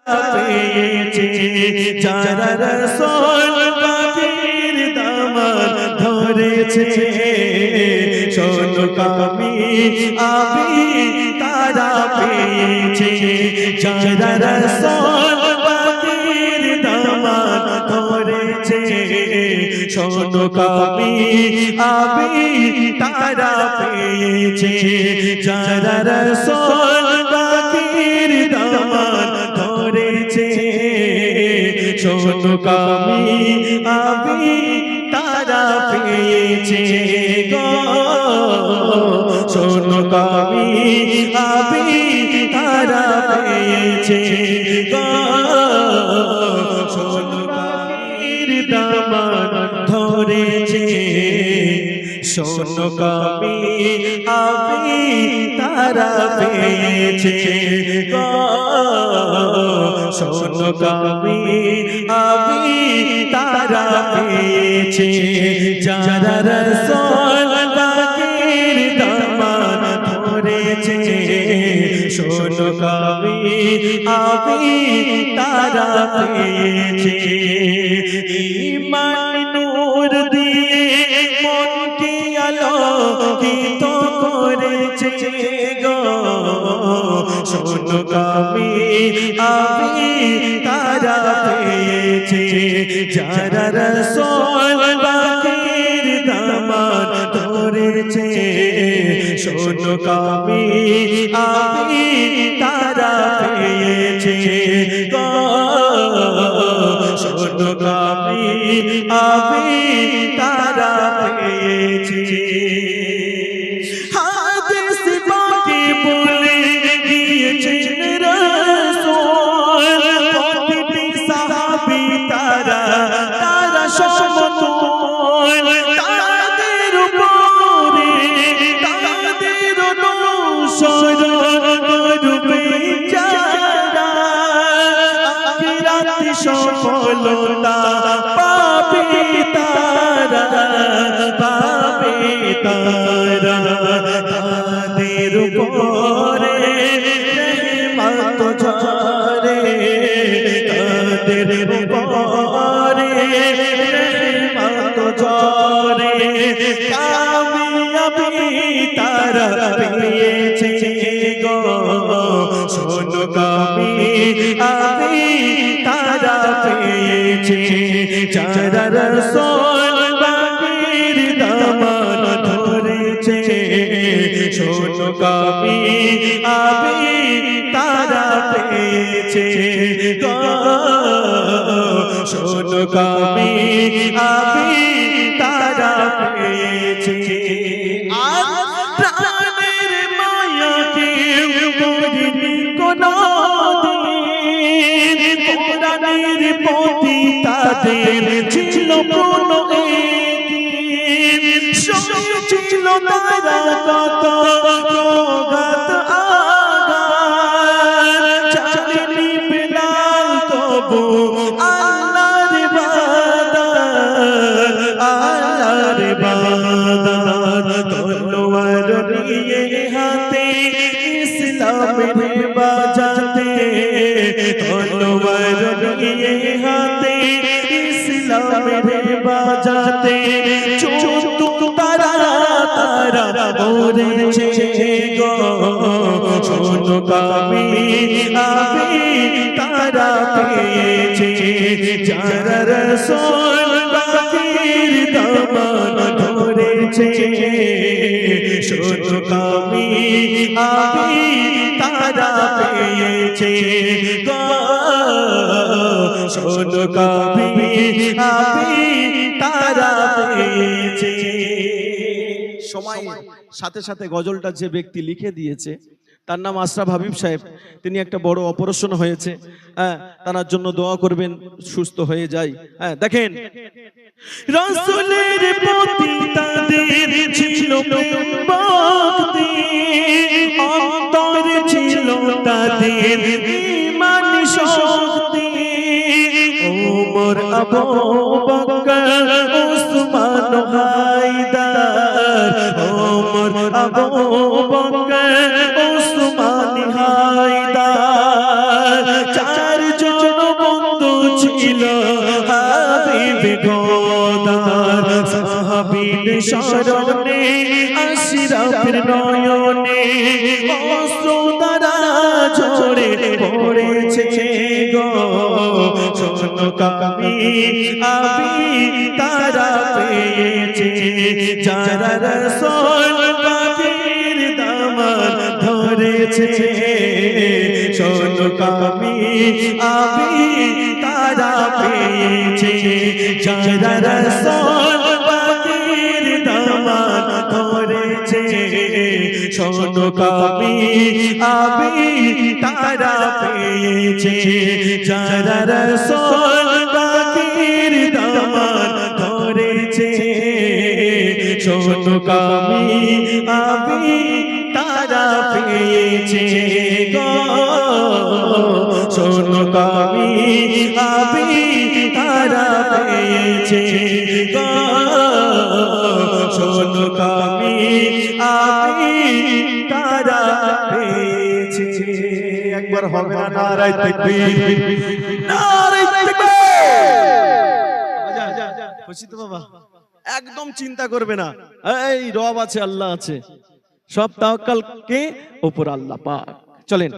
পেয়েছে যারা রাসূল পাকের দামান ধরেছে শোনো কামি আমি তারা পেয়েছে যারা রাসূল পাকের দামান ধরেছে শোনো কামি আমি তারা পেয়েছে যারা রাসূল পাকের দামান ধরেছে শোনো কামি আমি তারা পেয়েছে গো শোনো কামি আমি তারা পেয়েছে গো শোনো কামির দামান ধরেছে শোনো কামি আমি তারা পেয়েছে গো শোনো কামি আমি তারা পেয়েছে যারা রাসূল পাকের দামান ধরেছে শোনো কামি আমি তারা পেয়েছে ঈমান নূর দিয়ে মনকে আলোকিত করেছে গো শোনো কামি আমি তারা পেয়েছে যারা রাসূল পাকের দামান ধরেছে শোনো কামি আমি তারা পেয়েছে গো শোনো কামি আমি তারা পেয়েছে হাদিস পাকে বলে গিয়েছেন রাসূল প্রতিটি সাহাবী তারা সমতুল তাদের উপরে তাদের অনুসরণ করবে যারা আখিরাতে সফলতা পাবে তারা তাদের উপরে রহমত ঝরে তাদের উপরে রহমত ঝরে কামিয়াবি তারা পেয়েছে গো শোনো কামি আমি তারা পেয়েছে যারা রাসূল পাকের দামান ধরেছে শোনো কামি আমি তারা পেয়েছে গো শোনো কামি আমি তারা পেয়েছে আর প্রাণের মায়া কেউ করিনি কোনদিন কোরআনের প্রতি তাদের ছিল পূর্ণ ছিল তারা কত প্রগাত আঘাত চালিনি বেলাল তবু আল্লাহর ইবাদত তলোয়ার নিয়ে হাতে ইসলামের বাজাতে তলোয়ার নিয়ে হাতে ইসলামের বাজাতে তারা বলেছে গো শোনো কামি আমি তারা পেয়েছে যারা রাসূল পাকের দামান ধরেছে শোনো কামি আমি তারা পেয়েছে গো শোনো কামি আমি তারা পেয়েছে সময়ের সাথে সাথে গজলটা যে ব্যক্তি লিখে দিয়েছে তার নাম আশরাফ হাবিব সাহেব। তিনি একটা বড় অপারেশন হয়েছে, তার জন্য দোয়া করবেন সুস্থ হয়ে যায়। দেখেন রাসূলের প্রতি তাদের ছিল প্রেম ভক্তি, অন্তরে ছিল তাদের ঈমান শক্তি। ওমর আবু বকর উসমান হায়দার, ওমর আবু বকর উসমান হায়দার, চার শরণে আশরাফের নয়নে অশ্রু দ্বারা ঝরে পড়েছে গো শোনো কামি আবি তারা পেয়েছে যারা রাসূল পাকের দামান ধরেছে শোনো কামি আবি তারা পেয়েছে যারা রাসূল পাকের দামান ধরেছে শোনো কামি আবি তারা পেয়েছে যারা রাসূল পাকের দামান ধরেছে শোনো কামি আবি তারা পেয়েছে গো শোনো কামি আবি তারা পেয়েছে গো শোনো কামি আবি তারা পেয়েছে একবার হবে না নারায়ে তাকবীর নারায়ে তাকবীর খুশি তো বাবা একদম চিন্তা করবে না এই রব আছে আল্লাহ আছে সব তাওয়াক্কাল কে উপর আল্লাহ পাক চলেন